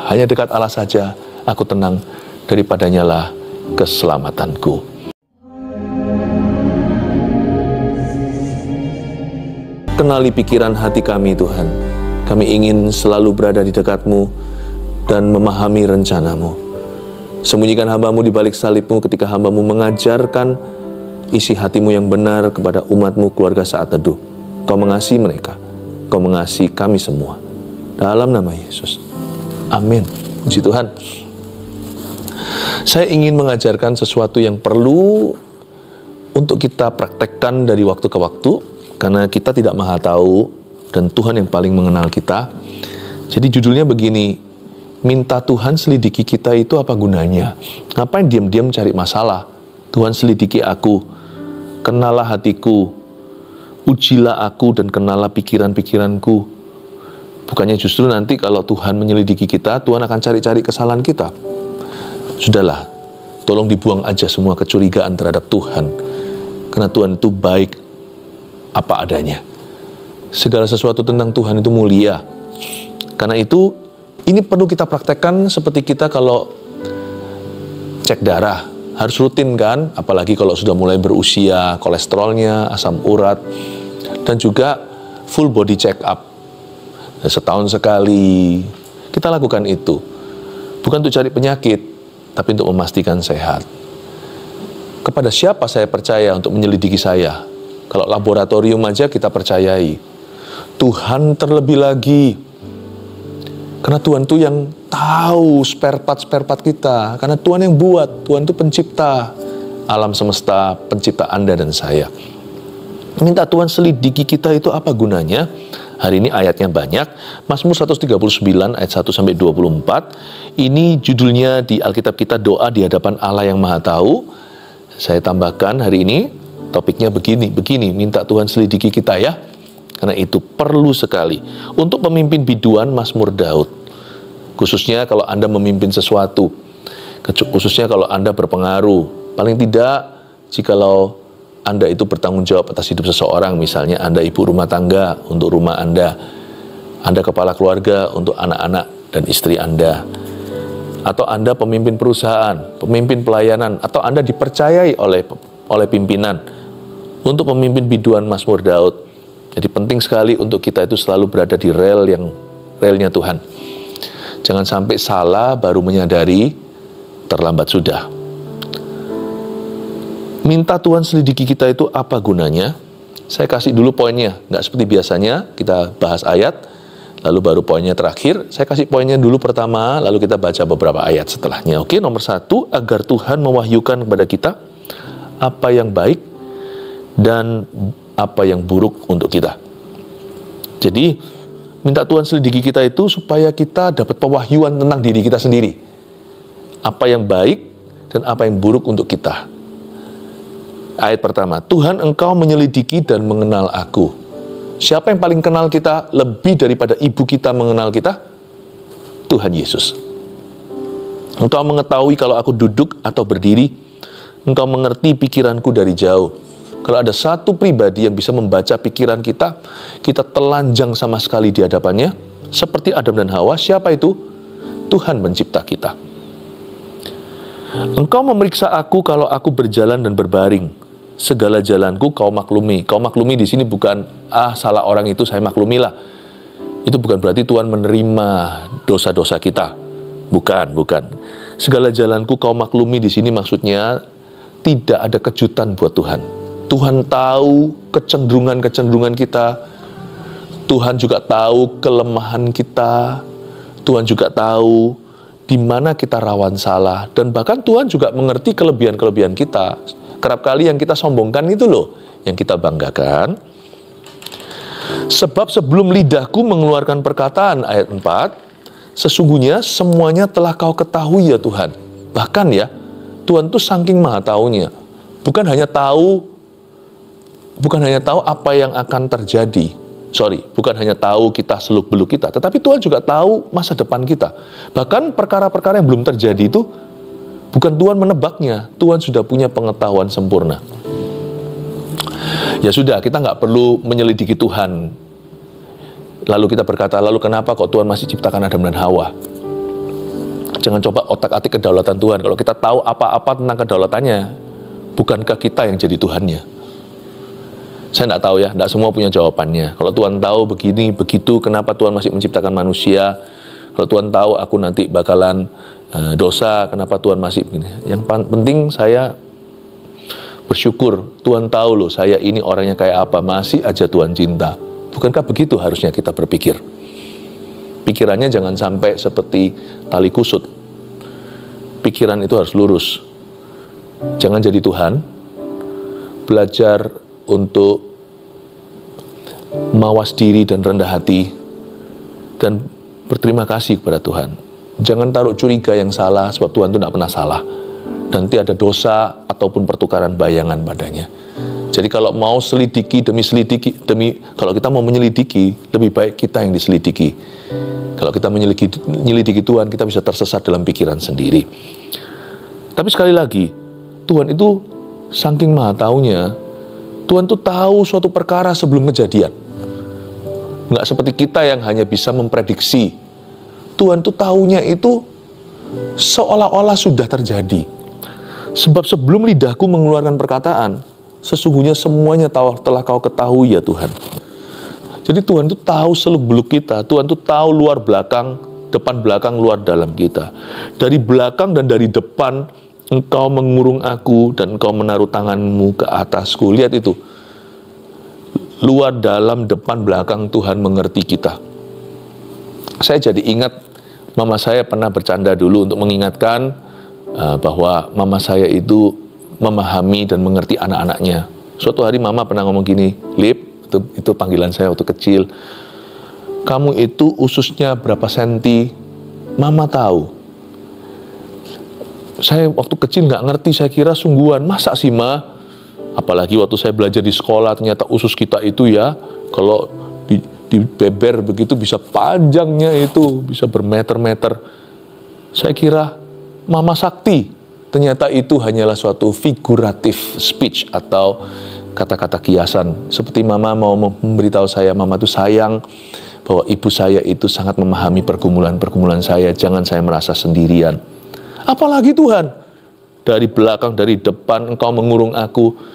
hanya dekat Allah saja aku tenang, daripadanya lah keselamatanku. Kenali pikiran hati kami Tuhan. Kami ingin selalu berada di dekat-Mu dan memahami rencana-Mu. Sembunyikan hamba-Mu di balik salib-Mu ketika hamba-Mu mengajarkan isi hati-Mu yang benar kepada umat-Mu keluarga saat teduh. Kau mengasihi mereka, Kau mengasihi kami semua. Dalam nama Yesus. Amin. Puji Tuhan. Saya ingin mengajarkan sesuatu yang perlu untuk kita praktekkan dari waktu ke waktu, karena kita tidak maha tahu dan Tuhan yang paling mengenal kita. Jadi judulnya begini, minta Tuhan selidiki kita itu apa gunanya? Ngapain diam-diam cari masalah? Tuhan selidiki aku, kenalah hatiku, ujilah aku dan kenalah pikiran-pikiranku. Bukannya justru nanti kalau Tuhan menyelidiki kita, Tuhan akan cari-cari kesalahan kita. Sudahlah, tolong dibuang aja semua kecurigaan terhadap Tuhan. Karena Tuhan itu baik apa adanya. Segala sesuatu tentang Tuhan itu mulia. Karena itu, ini perlu kita praktekkan seperti kita kalau cek darah. Harus rutin kan, apalagi kalau sudah mulai berusia, kolesterolnya, asam urat, dan juga full body check up. Setahun sekali kita lakukan itu, bukan untuk cari penyakit, tapi untuk memastikan sehat. Kepada siapa saya percaya untuk menyelidiki saya? Kalau laboratorium aja kita percayai, Tuhan terlebih lagi, karena Tuhan itu yang tahu spare part kita, karena Tuhan yang buat. Tuhan itu pencipta alam semesta, pencipta Anda dan saya. Minta Tuhan selidiki kita itu apa gunanya? Hari ini ayatnya banyak. Mazmur 139 ayat 1-24. Ini judulnya di Alkitab kita, doa di hadapan Allah yang Maha Tahu. Saya tambahkan hari ini topiknya begini, minta Tuhan selidiki kita ya. Karena itu perlu sekali untuk pemimpin biduan Mazmur Daud. Khususnya kalau Anda memimpin sesuatu, khususnya kalau Anda berpengaruh. Paling tidak jikalau Anda itu bertanggung jawab atas hidup seseorang, misalnya Anda ibu rumah tangga untuk rumah Anda kepala keluarga untuk anak-anak dan istri Anda, atau Anda pemimpin perusahaan, pemimpin pelayanan, atau Anda dipercayai oleh pimpinan untuk memimpin biduan Mazmur Daud. Jadi penting sekali untuk kita itu selalu berada di relnya Tuhan. Jangan sampai salah baru menyadari, terlambat sudah. Minta Tuhan selidiki kita itu apa gunanya? Saya kasih dulu poinnya, nggak seperti biasanya kita bahas ayat, lalu baru poinnya terakhir. Saya kasih poinnya dulu pertama, lalu kita baca beberapa ayat setelahnya. Oke, nomor 1, agar Tuhan mewahyukan kepada kita apa yang baik dan apa yang buruk untuk kita. Jadi, minta Tuhan selidiki kita itu supaya kita dapat pewahyuan tentang diri kita sendiri. Apa yang baik dan apa yang buruk untuk kita. Ayat pertama, Tuhan engkau menyelidiki dan mengenal aku. Siapa yang paling kenal kita lebih daripada ibu kita mengenal kita? Tuhan Yesus. Engkau mengetahui kalau aku duduk atau berdiri. Engkau mengerti pikiranku dari jauh. Kalau ada satu pribadi yang bisa membaca pikiran kita, kita telanjang sama sekali di hadapannya, seperti Adam dan Hawa. Siapa itu? Tuhan pencipta kita. Engkau memeriksa aku kalau aku berjalan dan berbaring. Segala jalanku kau maklumi. Kau maklumi di sini bukan salah orang itu saya maklumilah. Itu bukan berarti Tuhan menerima dosa-dosa kita. Bukan. Segala jalanku kau maklumi di sini maksudnya tidak ada kejutan buat Tuhan. Tuhan tahu kecenderungan kita. Tuhan juga tahu kelemahan kita. Tuhan juga tahu di mana kita rawan salah, dan bahkan Tuhan juga mengerti kelebihan-kelebihan kita. Kerap kali yang kita sombongkan itu loh, yang kita banggakan. Sebab sebelum lidahku mengeluarkan perkataan, ayat 4, sesungguhnya semuanya telah kau ketahui ya Tuhan. Bahkan ya, Tuhan tuh saking maha taunya. Bukan hanya tahu apa yang akan terjadi. Bukan hanya tahu kita seluk-beluk kita, tetapi Tuhan juga tahu masa depan kita. Bahkan perkara-perkara yang belum terjadi itu bukan Tuhan menebaknya, Tuhan sudah punya pengetahuan sempurna. Ya sudah, kita nggak perlu menyelidiki Tuhan. Lalu kita berkata, lalu kenapa kok Tuhan masih ciptakan Adam dan Hawa? Jangan coba otak-atik kedaulatan Tuhan. Kalau kita tahu apa-apa tentang kedaulatannya, bukankah kita yang jadi Tuhannya? Saya nggak tahu ya, nggak semua punya jawabannya. Kalau Tuhan tahu begini, begitu, kenapa Tuhan masih menciptakan manusia? Kalau Tuhan tahu aku nanti bakalan dosa, kenapa Tuhan masih begini? Yang penting saya bersyukur, Tuhan tahu loh, saya ini orangnya kayak apa, masih aja Tuhan cinta. Bukankah begitu harusnya kita berpikir? Pikirannya jangan sampai seperti tali kusut. Pikiran itu harus lurus. Jangan jadi Tuhan. Belajar untuk mawas diri dan rendah hati, dan berterima kasih kepada Tuhan. Jangan taruh curiga yang salah, sebab Tuhan itu tidak pernah salah. Nanti ada dosa ataupun pertukaran bayangan padanya. Jadi kalau mau selidiki demi kalau kita mau menyelidiki, lebih baik kita yang diselidiki. Kalau kita menyelidiki Tuhan, kita bisa tersesat dalam pikiran sendiri. Tapi sekali lagi, Tuhan itu saking maha taunya, Tuhan tuh tahu suatu perkara sebelum kejadian. Nggak seperti kita yang hanya bisa memprediksi. Tuhan tuh taunya itu seolah-olah sudah terjadi. Sebab sebelum lidahku mengeluarkan perkataan, sesungguhnya semuanya telah kau ketahui ya Tuhan. Jadi Tuhan itu tahu seluk-beluk kita. Tuhan itu tahu luar belakang, depan belakang, luar dalam kita. Dari belakang dan dari depan, engkau mengurung aku dan engkau menaruh tanganmu ke atasku. Lihat itu. Luar, dalam, depan, belakang, Tuhan mengerti kita. Saya jadi ingat, mama saya pernah bercanda dulu untuk mengingatkan bahwa mama saya itu memahami dan mengerti anak-anaknya. Suatu hari mama pernah ngomong gini, Lip, itu panggilan saya waktu kecil, kamu itu ususnya berapa senti? Mama tahu. Saya waktu kecil nggak ngerti, saya kira sungguhan, masa sih Ma? Apalagi waktu saya belajar di sekolah, ternyata usus kita itu ya, kalau di beber begitu bisa panjangnya itu, bisa bermeter-meter. Saya kira Mama sakti, ternyata itu hanyalah suatu figuratif speech atau kata-kata kiasan. Seperti Mama mau memberitahu saya, Mama itu sayang bahwa ibu saya itu sangat memahami pergumulan-pergumulan saya, jangan saya merasa sendirian. Apalagi Tuhan, dari belakang, dari depan, engkau mengurung aku.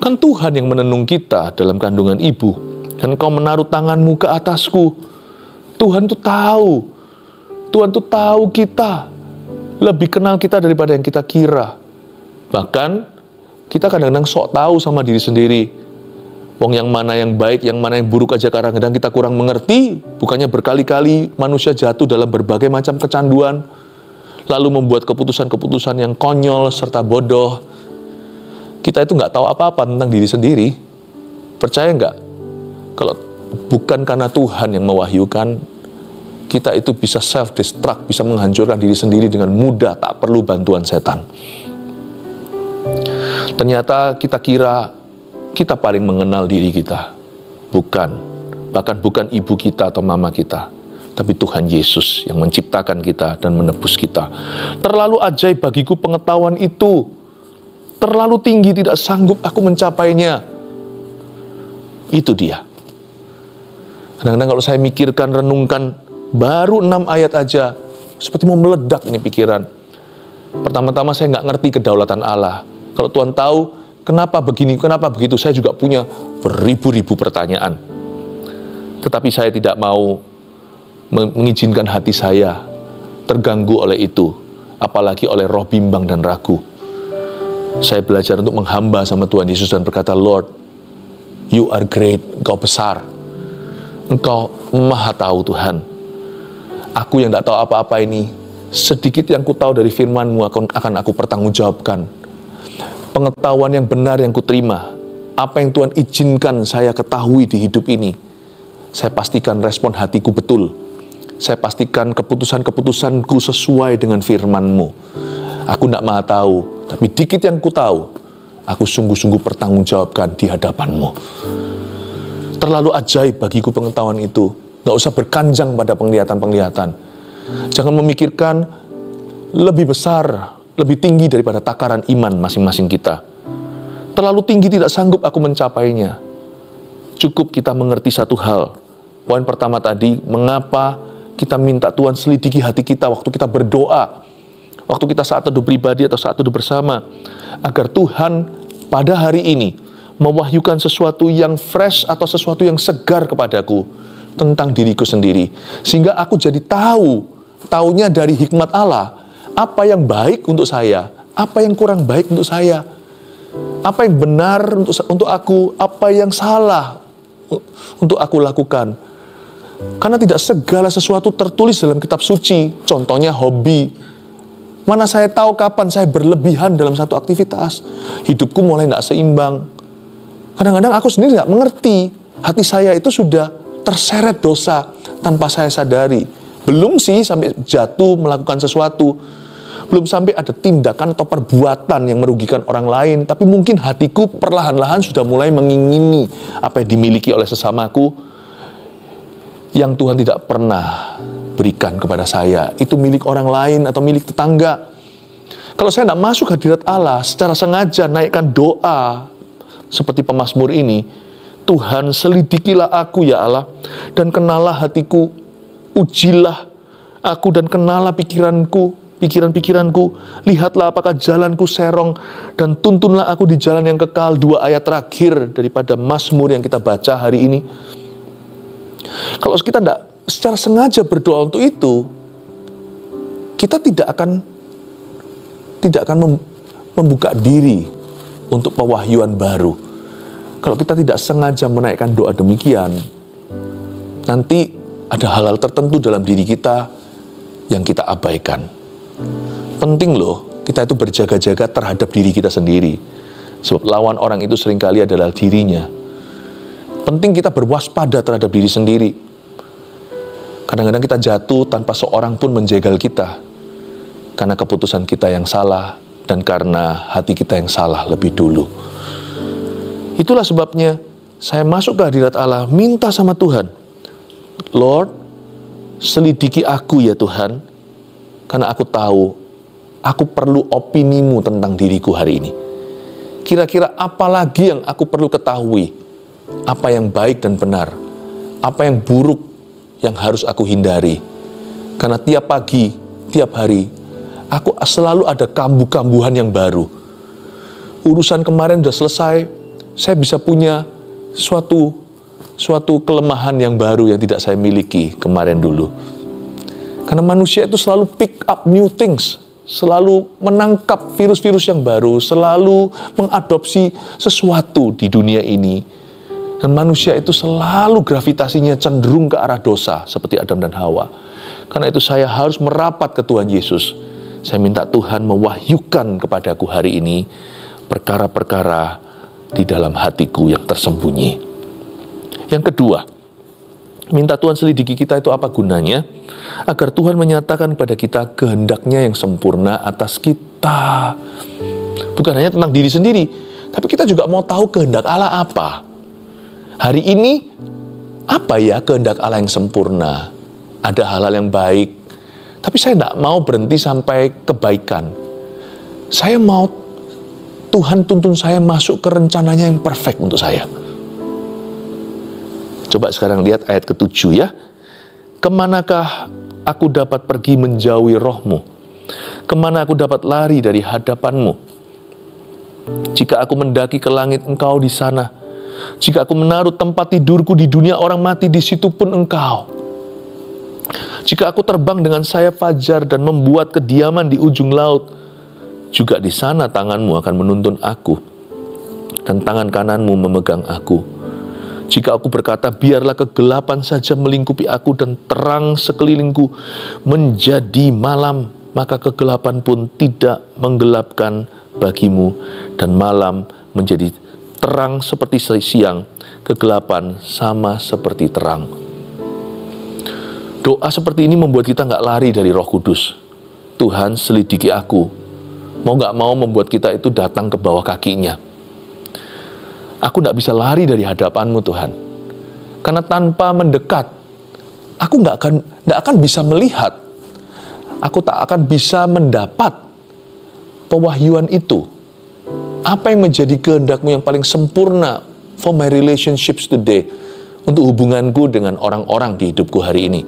Kan Tuhan yang menenung kita dalam kandungan ibu. Dan engkau menaruh tanganmu ke atasku. Tuhan tuh tahu. Tuhan tuh tahu kita. Lebih kenal kita daripada yang kita kira. Bahkan, kita kadang-kadang sok tahu sama diri sendiri. Wong yang mana yang baik, yang mana yang buruk aja kadang-kadang kita kurang mengerti. Bukannya berkali-kali manusia jatuh dalam berbagai macam kecanduan. Lalu membuat keputusan-keputusan yang konyol serta bodoh. Kita itu nggak tahu apa-apa tentang diri sendiri. Percaya nggak? Kalau bukan karena Tuhan yang mewahyukan, kita itu bisa self-destruct, bisa menghancurkan diri sendiri dengan mudah, tak perlu bantuan setan. Ternyata kita kira kita paling mengenal diri kita. Bukan. Bahkan bukan ibu kita atau mama kita. Tapi Tuhan Yesus yang menciptakan kita dan menebus kita. Terlalu ajaib bagiku pengetahuan itu. Terlalu tinggi, tidak sanggup aku mencapainya. Itu dia. Kadang-kadang kalau saya mikirkan, renungkan, baru 6 ayat aja, seperti mau meledak ini pikiran. Pertama-tama saya nggak ngerti kedaulatan Allah. Kalau Tuhan tahu, kenapa begini, kenapa begitu, saya juga punya beribu-ribu pertanyaan. Tetapi saya tidak mau mengizinkan hati saya terganggu oleh itu, apalagi oleh roh bimbang dan ragu. Saya belajar untuk menghamba sama Tuhan Yesus dan berkata, Lord, you are great, engkau besar. Engkau maha tahu Tuhan. Aku yang tidak tahu apa-apa ini, sedikit yang ku tahu dari firman-Mu akan aku pertanggungjawabkan. Pengetahuan yang benar yang ku terima, apa yang Tuhan izinkan saya ketahui di hidup ini, saya pastikan respon hatiku betul. Saya pastikan keputusan-keputusanku sesuai dengan firman-Mu. Aku tidak maha tahu, tapi dikit yang ku tahu, aku sungguh-sungguh pertanggungjawabkan di hadapan-Mu. Terlalu ajaib bagiku pengetahuan itu. Gak usah berkanjang pada penglihatan-penglihatan. Jangan memikirkan lebih besar, lebih tinggi daripada takaran iman masing-masing kita. Terlalu tinggi tidak sanggup aku mencapainya. Cukup kita mengerti satu hal. Poin pertama tadi, mengapa kita minta Tuhan selidiki hati kita waktu kita berdoa, waktu kita saat teduh pribadi atau saat teduh bersama, agar Tuhan pada hari ini mewahyukan sesuatu yang fresh atau sesuatu yang segar kepadaku tentang diriku sendiri, sehingga aku jadi taunya dari hikmat Allah, apa yang baik untuk saya, apa yang kurang baik untuk saya, apa yang benar untuk aku, apa yang salah untuk aku lakukan. Karena tidak segala sesuatu tertulis dalam kitab suci. Contohnya hobi. Mana saya tahu kapan saya berlebihan dalam satu aktivitas, hidupku mulai tidak seimbang. Kadang-kadang aku sendiri tidak mengerti, hati saya itu sudah terseret dosa tanpa saya sadari. Belum sih sampai jatuh melakukan sesuatu, belum sampai ada tindakan atau perbuatan yang merugikan orang lain, tapi mungkin hatiku perlahan-lahan sudah mulai mengingini apa yang dimiliki oleh sesamaku yang Tuhan tidak pernah berikan kepada saya. Itu milik orang lain atau milik tetangga. Kalau saya tidak masuk hadirat Allah, secara sengaja naikkan doa seperti pemazmur ini, Tuhan selidikilah aku ya Allah, dan kenalah hatiku, ujilah aku dan kenalah pikiran-pikiranku, lihatlah apakah jalanku serong, dan tuntunlah aku di jalan yang kekal. 2 ayat terakhir daripada Mazmur yang kita baca hari ini. Kalau kita tidak secara sengaja berdoa untuk itu, kita tidak akan membuka diri untuk pewahyuan baru. Kalau kita tidak sengaja menaikkan doa demikian, nanti ada hal-hal tertentu dalam diri kita yang kita abaikan. Penting loh, kita itu berjaga-jaga terhadap diri kita sendiri. Sebab lawan orang itu seringkali adalah dirinya. Penting kita berwaspada terhadap diri sendiri. Kadang-kadang kita jatuh tanpa seorang pun menjegal kita, karena keputusan kita yang salah dan karena hati kita yang salah lebih dulu. Itulah sebabnya saya masuk ke hadirat Allah, minta sama Tuhan, Lord, selidiki aku ya Tuhan, karena aku tahu aku perlu opinimu tentang diriku hari ini. Kira-kira apa lagi yang aku perlu ketahui? Apa yang baik dan benar, apa yang buruk yang harus aku hindari. Karena tiap pagi, tiap hari, aku selalu ada kambuh-kambuhan yang baru. Urusan kemarin sudah selesai, saya bisa punya suatu kelemahan yang baru yang tidak saya miliki kemarin dulu. Karena manusia itu selalu pick up new things, selalu menangkap virus-virus yang baru, selalu mengadopsi sesuatu di dunia ini. Dan manusia itu selalu gravitasinya cenderung ke arah dosa, seperti Adam dan Hawa. Karena itu saya harus merapat ke Tuhan Yesus. Saya minta Tuhan mewahyukan kepadaku hari ini perkara-perkara di dalam hatiku yang tersembunyi. Yang kedua, minta Tuhan selidiki kita itu apa gunanya? Agar Tuhan menyatakan pada kita kehendaknya yang sempurna atas kita. Bukan hanya tentang diri sendiri, tapi kita juga mau tahu kehendak Allah apa. Hari ini, apa ya kehendak Allah yang sempurna? Ada hal-hal yang baik, tapi saya tidak mau berhenti sampai kebaikan. Saya mau Tuhan tuntun saya masuk ke rencananya yang perfect untuk saya. Coba sekarang lihat ayat ke-7 ya. Kemanakah aku dapat pergi menjauhi rohmu? Kemana aku dapat lari dari hadapanmu? Jika aku mendaki ke langit, engkau di sana. Jika aku menaruh tempat tidurku di dunia orang mati, di situ pun engkau. Jika aku terbang dengan sayap fajar dan membuat kediaman di ujung laut, juga di sana tanganmu akan menuntun aku, dan tangan kananmu memegang aku. Jika aku berkata, biarlah kegelapan saja melingkupi aku dan terang sekelilingku menjadi malam, maka kegelapan pun tidak menggelapkan bagimu, dan malam menjadi terang seperti siang, kegelapan sama seperti terang. Doa seperti ini membuat kita nggak lari dari Roh Kudus. Tuhan selidiki aku. Mau nggak mau membuat kita itu datang ke bawah kakinya. Aku nggak bisa lari dari hadapanmu Tuhan. Karena tanpa mendekat, aku nggak akan bisa melihat. Aku tak akan bisa mendapat pewahyuan itu. Apa yang menjadi kehendakmu yang paling sempurna for my relationships today, untuk hubunganku dengan orang-orang di hidupku hari ini.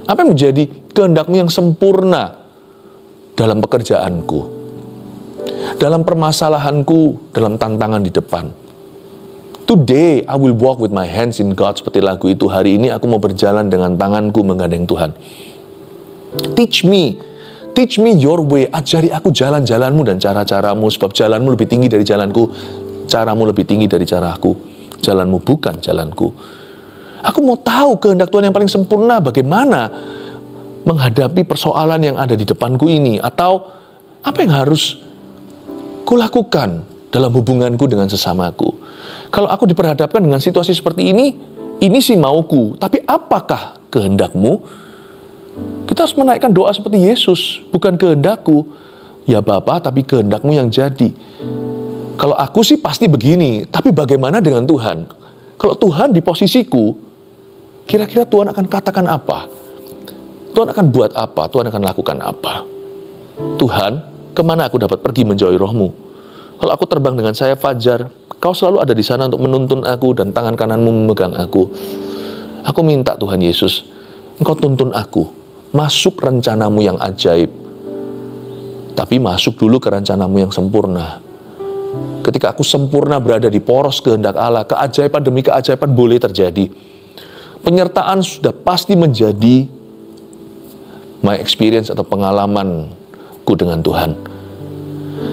Apa yang menjadi kehendak-Mu yang sempurna dalam pekerjaanku, dalam permasalahanku, dalam tantangan di depan. Today I will walk with my hands in God, seperti lagu itu. Hari ini aku mau berjalan dengan tanganku menggandeng Tuhan. Teach me your way. Ajari aku jalan-jalanmu dan cara-caramu, sebab jalanmu lebih tinggi dari jalanku, caramu lebih tinggi dari caraku, jalanmu bukan jalanku. Aku mau tahu kehendak Tuhan yang paling sempurna, bagaimana menghadapi persoalan yang ada di depanku ini, atau apa yang harus kulakukan dalam hubunganku dengan sesamaku. Kalau aku diperhadapkan dengan situasi seperti ini sih mauku, tapi apakah kehendak-Mu? Kita harus menaikkan doa seperti Yesus, bukan kehendakku, ya Bapa, tapi kehendak-Mu yang jadi. Kalau aku sih pasti begini, tapi bagaimana dengan Tuhan? Kalau Tuhan di posisiku, kira-kira Tuhan akan katakan apa? Tuhan akan buat apa? Tuhan akan lakukan apa? Tuhan, kemana aku dapat pergi menjauhi Roh-Mu? Kalau aku terbang dengan sayap fajar, Kau selalu ada di sana untuk menuntun aku, dan tangan kanan-Mu memegang aku. Aku minta Tuhan Yesus, Engkau tuntun aku masuk rencana-Mu yang ajaib. Tapi masuk dulu ke rencana-Mu yang sempurna. Ketika aku sempurna berada di poros kehendak Allah, keajaiban demi keajaiban boleh terjadi. Penyertaan sudah pasti menjadi my experience atau pengalamanku dengan Tuhan.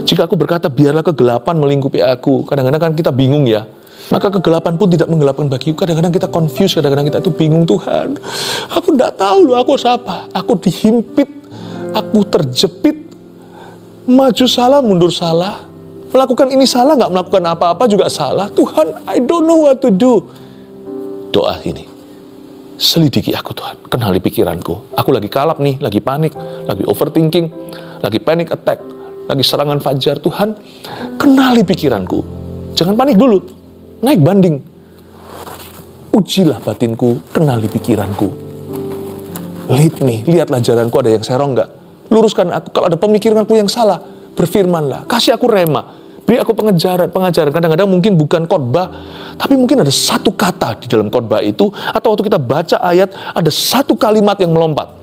Jika aku berkata biarlah kegelapan melingkupi aku, kadang-kadang kan kita bingung ya. Maka kegelapan pun tidak menggelapkan bagiku. Kadang-kadang kita confused, kadang-kadang kita itu bingung. Tuhan, aku tidak tahu loh aku siapa. Aku dihimpit, aku terjepit, maju salah, mundur salah, melakukan ini salah, nggak melakukan apa-apa juga salah. Tuhan, I don't know what to do. Doa ini, selidiki aku Tuhan, kenali pikiranku. Aku lagi kalap nih, lagi panik, lagi overthinking, lagi panic attack, lagi serangan fajar. Tuhan, kenali pikiranku. Jangan panik dulu. Naik banding. Ujilah batinku, kenali pikiranku. Lead me, lihatlah jalanku ada yang serong nggak. Luruskan aku, kalau ada pemikiranku yang salah, berfirmanlah. Kasih aku rema, beri aku pengajaran. Kadang-kadang mungkin bukan khotbah, tapi mungkin ada satu kata di dalam khotbah itu, atau waktu kita baca ayat, ada satu kalimat yang melompat.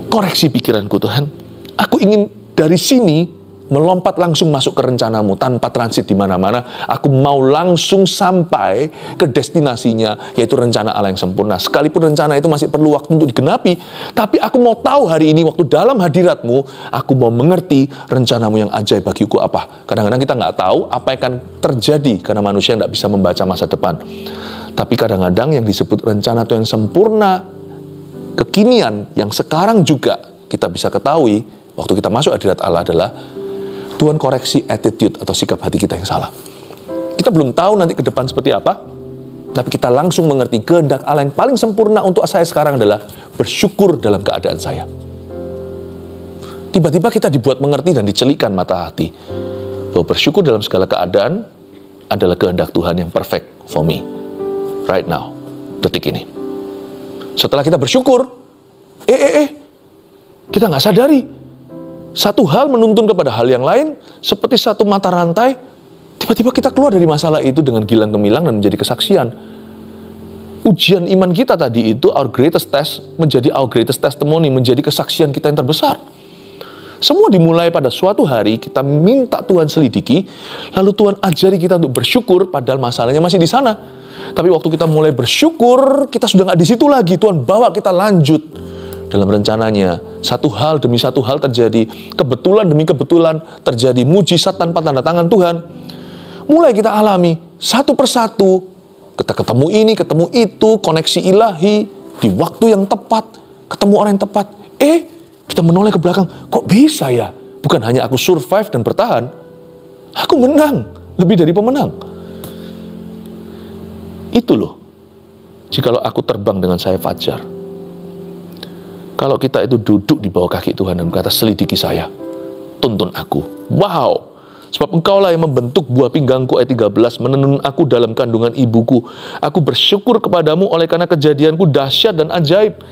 Koreksi pikiranku Tuhan. Aku ingin dari sini melompat langsung masuk ke rencana-Mu tanpa transit di mana-mana. Aku mau langsung sampai ke destinasinya, yaitu rencana Allah yang sempurna. Sekalipun rencana itu masih perlu waktu untuk digenapi, tapi aku mau tahu hari ini waktu dalam hadirat-Mu, aku mau mengerti rencana-Mu yang ajaib bagiku apa. Kadang-kadang kita nggak tahu apa yang akan terjadi karena manusia nggak bisa membaca masa depan. Tapi kadang-kadang yang disebut rencana Tuhan yang sempurna, kekinian yang sekarang juga kita bisa ketahui waktu kita masuk hadirat Allah adalah Tuhan koreksi attitude atau sikap hati kita yang salah. Kita belum tahu nanti ke depan seperti apa, tapi kita langsung mengerti kehendak Allah yang paling sempurna untuk saya sekarang adalah bersyukur dalam keadaan saya. Tiba-tiba kita dibuat mengerti dan dicelikkan mata hati bahwa bersyukur dalam segala keadaan adalah kehendak Tuhan yang perfect for me right now, detik ini. Setelah kita bersyukur, kita nggak sadari satu hal menuntun kepada hal yang lain, seperti satu mata rantai. Tiba-tiba kita keluar dari masalah itu dengan gilang gemilang dan menjadi kesaksian. Ujian iman kita tadi itu, our greatest test, menjadi our greatest testimony, menjadi kesaksian kita yang terbesar. Semua dimulai pada suatu hari kita minta Tuhan selidiki, lalu Tuhan ajari kita untuk bersyukur padahal masalahnya masih di sana. Tapi waktu kita mulai bersyukur, kita sudah nggak di situ lagi. Tuhan bawa kita lanjut dalam rencananya. Satu hal demi satu hal terjadi, kebetulan demi kebetulan terjadi, mujizat tanpa tanda tangan Tuhan. Mulai kita alami satu persatu, kita ketemu ini, ketemu itu, koneksi ilahi di waktu yang tepat, ketemu orang yang tepat. Kita menoleh ke belakang, kok bisa ya? Bukan hanya aku survive dan bertahan, aku menang, lebih dari pemenang. Itu loh, jikalau aku terbang dengan sayap fajar. Kalau kita itu duduk di bawah kaki Tuhan dan berkata, selidiki saya, tuntun aku. Wow, sebab Engkaulah yang membentuk buah pinggangku, ayat 13, menenun aku dalam kandungan ibuku. Aku bersyukur kepadamu oleh karena kejadianku dahsyat dan ajaib.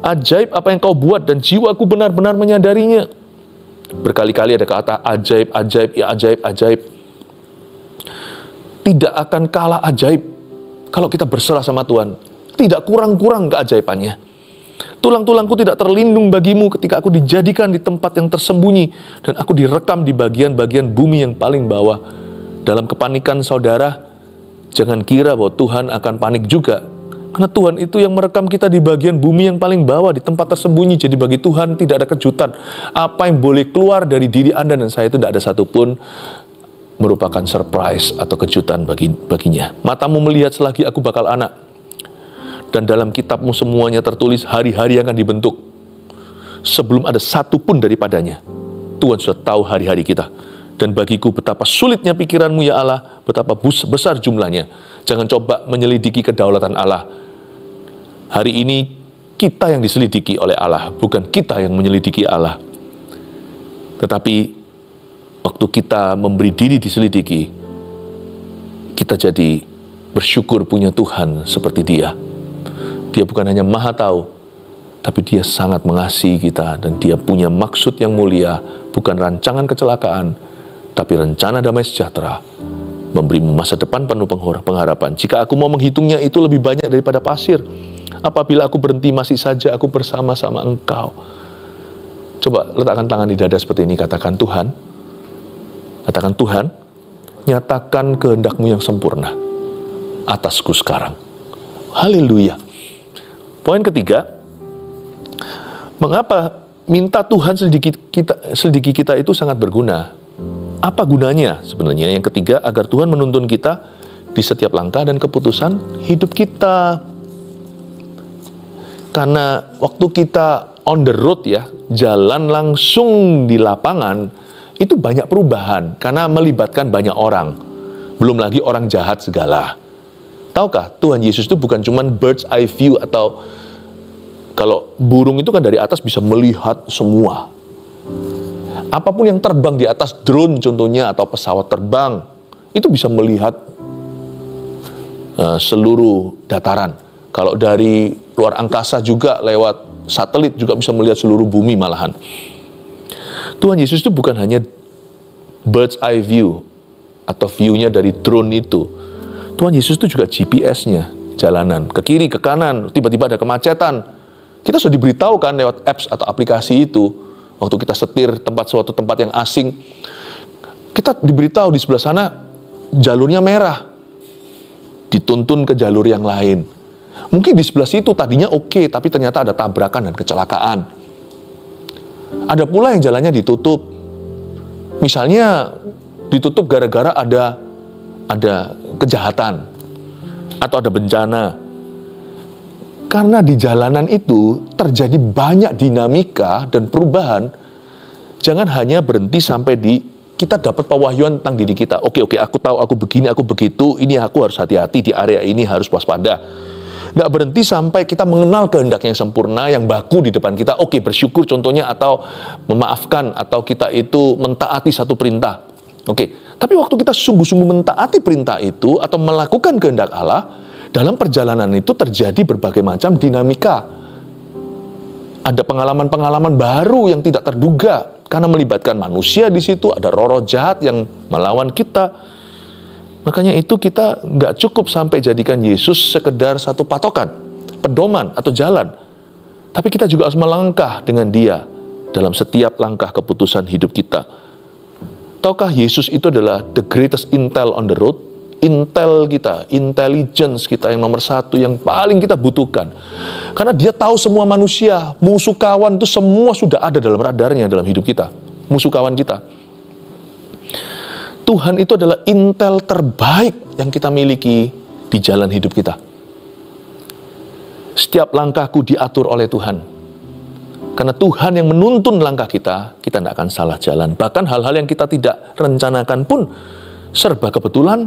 Ajaib apa yang Kau buat dan jiwaku benar-benar menyadarinya. Berkali-kali ada kata ajaib, ajaib, ya ajaib, ajaib. Tidak akan kalah ajaib kalau kita berserah sama Tuhan. Tidak kurang-kurang keajaibannya. Tulang-tulangku tidak terlindung bagimu ketika aku dijadikan di tempat yang tersembunyi dan aku direkam di bagian-bagian bumi yang paling bawah. Dalam kepanikan saudara, jangan kira bahwa Tuhan akan panik juga. Karena Tuhan itu yang merekam kita di bagian bumi yang paling bawah, di tempat tersembunyi. Jadi bagi Tuhan tidak ada kejutan. Apa yang boleh keluar dari diri Anda dan saya itu tidak ada satupun merupakan surprise atau kejutan baginya. Matamu melihat selagi aku bakal anak. Dan dalam kitabmu semuanya tertulis hari-hari yang akan dibentuk. Sebelum ada satu pun daripadanya. Tuhan sudah tahu hari-hari kita. Dan bagiku betapa sulitnya pikiranmu ya Allah, betapa besar jumlahnya. Jangan coba menyelidiki kedaulatan Allah. Hari ini kita yang diselidiki oleh Allah, bukan kita yang menyelidiki Allah. Tetapi waktu kita memberi diri diselidiki, kita jadi bersyukur punya Tuhan seperti Dia. Dia bukan hanya maha tahu, tapi Dia sangat mengasihi kita, dan Dia punya maksud yang mulia, bukan rancangan kecelakaan, tapi rencana damai sejahtera, memberi masa depan penuh pengharapan. Jika aku mau menghitungnya, itu lebih banyak daripada pasir. Apabila aku berhenti, masih saja aku bersama-sama Engkau. Coba letakkan tangan di dada seperti ini, katakan Tuhan, nyatakan kehendak-Mu yang sempurna atasku sekarang. Haleluya. Poin ketiga, mengapa minta Tuhan selidiki kita itu sangat berguna? Apa gunanya sebenarnya? Yang ketiga, agar Tuhan menuntun kita di setiap langkah dan keputusan hidup kita. Karena waktu kita on the road ya, jalan langsung di lapangan, itu banyak perubahan karena melibatkan banyak orang. Belum lagi orang jahat segala. Tahukah, Tuhan Yesus itu bukan cuma bird's eye view, atau kalau burung itu kan dari atas bisa melihat semua. Apapun yang terbang di atas, drone contohnya, atau pesawat terbang, itu bisa melihat seluruh dataran. Kalau dari luar angkasa juga lewat satelit juga bisa melihat seluruh bumi malahan. Tuhan Yesus itu bukan hanya bird's eye view atau view-nya dari drone itu. Tuhan Yesus itu juga GPS-nya, jalanan, ke kiri, ke kanan, tiba-tiba ada kemacetan. Kita sudah diberitahu kan lewat apps atau aplikasi itu. Waktu kita setir suatu tempat yang asing, kita diberitahu di sebelah sana jalurnya merah, dituntun ke jalur yang lain. Mungkin di sebelah situ tadinya oke, tapi ternyata ada tabrakan dan kecelakaan. Ada pula yang jalannya ditutup. Misalnya ditutup gara-gara ada kejahatan atau ada bencana. Karena di jalanan itu terjadi banyak dinamika dan perubahan. Jangan hanya berhenti sampai di kita dapat pewahyuan tentang diri kita. Oke, aku tahu, aku begini, aku begitu, ini aku harus hati-hati, di area ini harus waspada. Nggak berhenti sampai kita mengenal kehendak yang sempurna, yang baku di depan kita. Oke, bersyukur contohnya, atau memaafkan, atau kita itu mentaati satu perintah. Oke, tapi waktu kita sungguh-sungguh mentaati perintah itu atau melakukan kehendak Allah, dalam perjalanan itu terjadi berbagai macam dinamika. Ada pengalaman-pengalaman baru yang tidak terduga karena melibatkan manusia di situ, ada roh-roh jahat yang melawan kita. Makanya itu kita nggak cukup sampai jadikan Yesus sekedar satu patokan, pedoman atau jalan. Tapi kita juga harus melangkah dengan Dia dalam setiap langkah keputusan hidup kita. Tahukah Yesus itu adalah the greatest intel on the road? Intel kita, intelligence kita yang nomor satu, yang paling kita butuhkan. Karena Dia tahu semua manusia, musuh kawan itu semua sudah ada dalam radarnya dalam hidup kita. Musuh kawan kita. Tuhan itu adalah intel terbaik yang kita miliki di jalan hidup kita. Setiap langkahku diatur oleh Tuhan. Karena Tuhan yang menuntun langkah kita tidak akan salah jalan. Bahkan hal-hal yang kita tidak rencanakan pun serba kebetulan.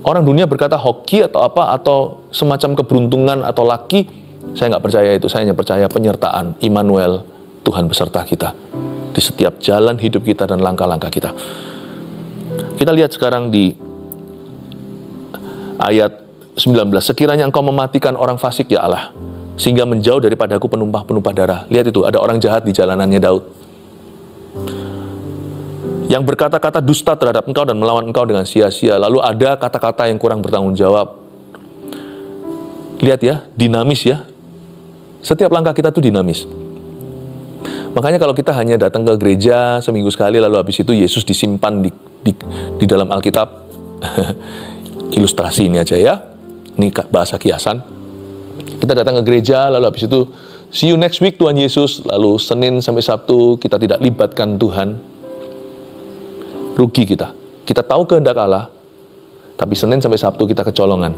Orang dunia berkata hoki atau apa, atau semacam keberuntungan atau laki. Saya nggak percaya itu, saya hanya percaya penyertaan Immanuel, Tuhan beserta kita di setiap jalan hidup kita dan langkah-langkah kita. Kita lihat sekarang di ayat 19. Sekiranya engkau mematikan orang fasik ya Allah, sehingga menjauh daripadaku penumpah-penumpah darah. Lihat itu, ada orang jahat di jalanannya Daud, yang berkata-kata dusta terhadap engkau dan melawan engkau dengan sia-sia. Lalu ada kata-kata yang kurang bertanggung jawab. Lihat ya, dinamis ya. Setiap langkah kita tuh dinamis. Makanya kalau kita hanya datang ke gereja seminggu sekali, lalu habis itu Yesus disimpan di dalam Alkitab, ilustrasi ini aja ya, ini bahasa kiasan. Kita datang ke gereja, lalu habis itu see you next week Tuhan Yesus, lalu Senin sampai Sabtu kita tidak libatkan Tuhan, rugi kita. Kita tahu kehendak Allah, tapi Senin sampai Sabtu kita kecolongan.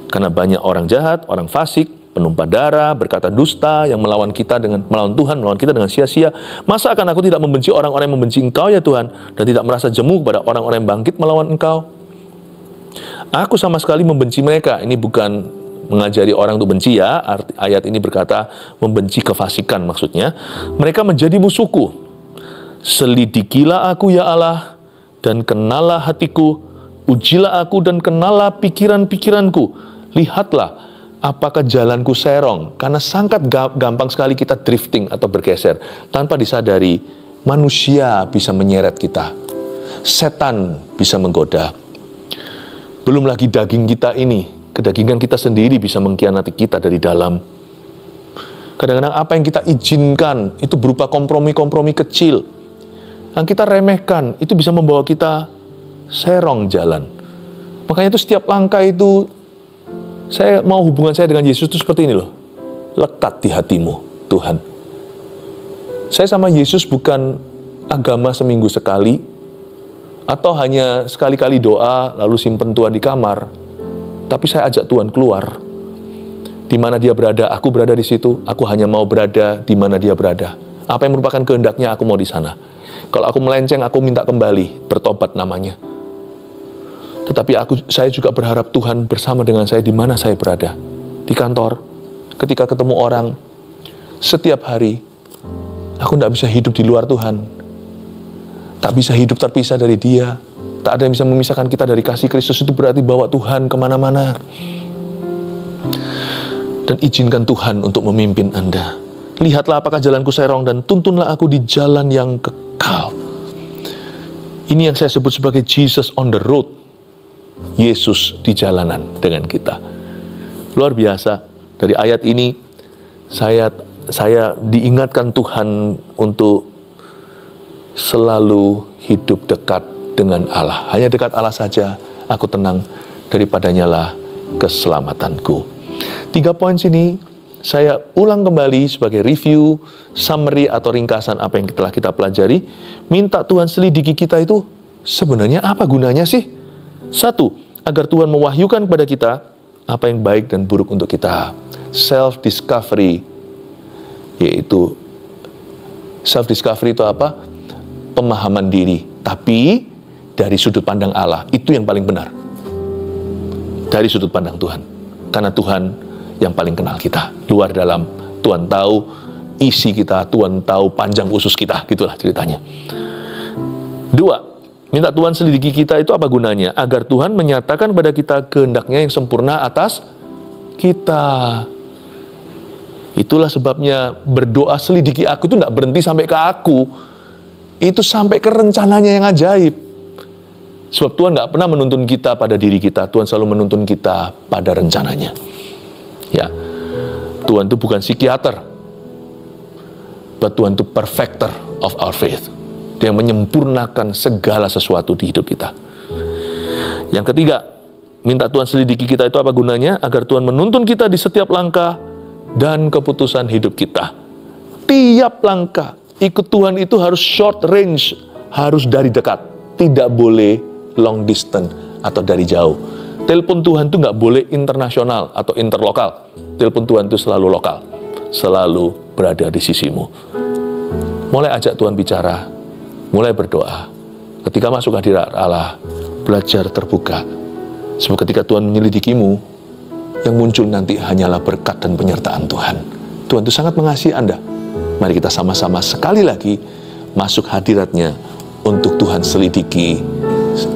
Karena banyak orang jahat, orang fasik, penumpah darah, berkata dusta, yang melawan Tuhan, melawan kita dengan sia-sia. Masa akan aku tidak membenci orang-orang yang membenci Engkau ya Tuhan, dan tidak merasa jemu kepada orang-orang yang bangkit melawan Engkau? Aku sama sekali membenci mereka. Ini bukan mengajari orang untuk benci ya. Ayat ini berkata membenci kefasikan maksudnya. Mereka menjadi musuhku. Selidikilah aku ya Allah, dan kenalah hatiku. Ujilah aku dan kenalah pikiran-pikiranku. Lihatlah apakah jalanku serong. Karena sangat gampang sekali kita drifting atau bergeser. Tanpa disadari, manusia bisa menyeret kita. Setan bisa menggoda. Belum lagi daging kita ini, kedagingan kita sendiri bisa mengkhianati kita dari dalam. Kadang-kadang apa yang kita izinkan, itu berupa kompromi-kompromi kecil. Yang kita remehkan, itu bisa membawa kita serong jalan. Makanya itu setiap langkah itu, saya mau hubungan saya dengan Yesus itu seperti ini loh. Lekat di hatimu, Tuhan. Saya sama Yesus bukan agama seminggu sekali, atau hanya sekali-kali doa, lalu simpen Tuhan di kamar. Tapi saya ajak Tuhan keluar. Di mana Dia berada, aku berada di situ. Aku hanya mau berada di mana Dia berada. Apa yang merupakan kehendaknya, aku mau di sana. Kalau aku melenceng, aku minta kembali, bertobat namanya. Tetapi saya juga berharap Tuhan bersama dengan saya di mana saya berada. Di kantor, ketika ketemu orang, setiap hari, aku tidak bisa hidup di luar Tuhan. Tak bisa hidup terpisah dari Dia. Tak ada yang bisa memisahkan kita dari kasih Kristus. Itu berarti bawa Tuhan kemana-mana. Dan izinkan Tuhan untuk memimpin Anda. Lihatlah apakah jalanku serong, dan tuntunlah aku di jalan yang kekal. Ini yang saya sebut sebagai Jesus on the road. Yesus di jalanan dengan kita. Luar biasa. Dari ayat ini saya diingatkan Tuhan untuk selalu hidup dekat dengan Allah. Hanya dekat Allah saja aku tenang, daripadanya lah keselamatanku. 3 poin sini saya ulang kembali sebagai review, summary atau ringkasan apa yang telah kita pelajari. Minta Tuhan selidiki kita itu sebenarnya apa gunanya sih? 1, agar Tuhan mewahyukan kepada kita apa yang baik dan buruk untuk kita. Self-discovery, yaitu self-discovery itu apa? Pemahaman diri, tapi dari sudut pandang Allah. Itu yang paling benar. Dari sudut pandang Tuhan. Karena Tuhan yang paling kenal kita. Luar dalam, Tuhan tahu isi kita, Tuhan tahu panjang usus kita. Gitulah ceritanya. 2, minta Tuhan selidiki kita itu apa gunanya? Agar Tuhan menyatakan pada kita kehendaknya yang sempurna atas kita. Itulah sebabnya berdoa selidiki aku itu tidak berhenti sampai ke aku. Itu sampai ke rencananya yang ajaib. Sebab Tuhan nggak pernah menuntun kita pada diri kita. Tuhan selalu menuntun kita pada rencananya. Ya, Tuhan itu bukan psikiater, but Tuhan itu perfecter of our faith. Dia menyempurnakan segala sesuatu di hidup kita. Yang ketiga, minta Tuhan selidiki kita itu apa gunanya? Agar Tuhan menuntun kita di setiap langkah dan keputusan hidup kita. Tiap langkah ikut Tuhan itu harus short range, harus dari dekat. Tidak boleh long distance atau dari jauh. Telepon Tuhan itu nggak boleh internasional atau interlokal. Telepon Tuhan itu selalu lokal, selalu berada di sisimu. Mulai ajak Tuhan bicara, mulai berdoa. Ketika masuk hadirat Allah, belajar terbuka. Sebab ketika Tuhan menyelidikimu, yang muncul nanti hanyalah berkat dan penyertaan Tuhan. Tuhan itu sangat mengasihi Anda. Mari kita sama-sama sekali lagi masuk hadiratnya untuk Tuhan selidiki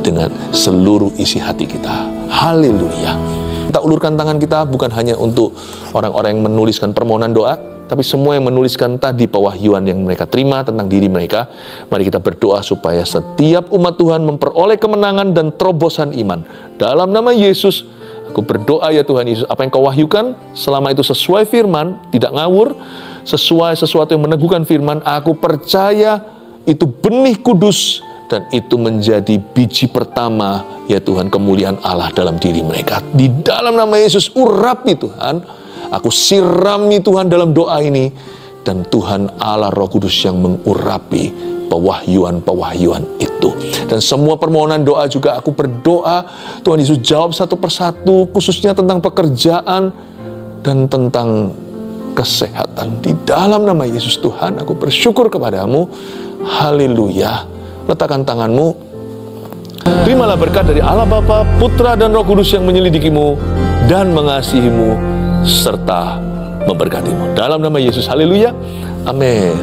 dengan seluruh isi hati kita. Haleluya. Kita ulurkan tangan kita bukan hanya untuk orang-orang yang menuliskan permohonan doa, tapi semua yang menuliskan tadi pewahyuan yang mereka terima tentang diri mereka. Mari kita berdoa supaya setiap umat Tuhan memperoleh kemenangan dan terobosan iman. Dalam nama Yesus, Aku berdoa ya Tuhan Yesus, apa yang Kau wahyukan, selama itu sesuai firman, tidak ngawur, sesuai sesuatu yang meneguhkan firman, aku percaya itu benih kudus, dan itu menjadi biji pertama, ya Tuhan, kemuliaan Allah dalam diri mereka. Di dalam nama Yesus, urapi Tuhan, aku sirami Tuhan dalam doa ini, dan Tuhan Allah Roh Kudus yang mengurapi pewahyuan-pewahyuan itu. Dan semua permohonan doa juga aku berdoa, Tuhan Yesus jawab satu persatu, khususnya tentang pekerjaan dan tentang kesehatan. Di dalam nama Yesus Tuhan, aku bersyukur kepadamu. Haleluya. Letakkan tanganmu. Terimalah berkat dari Allah Bapa, Putra dan Roh Kudus yang menyelidikimu dan mengasihimu serta memberkatimu. Dalam nama Yesus, haleluya. Amin.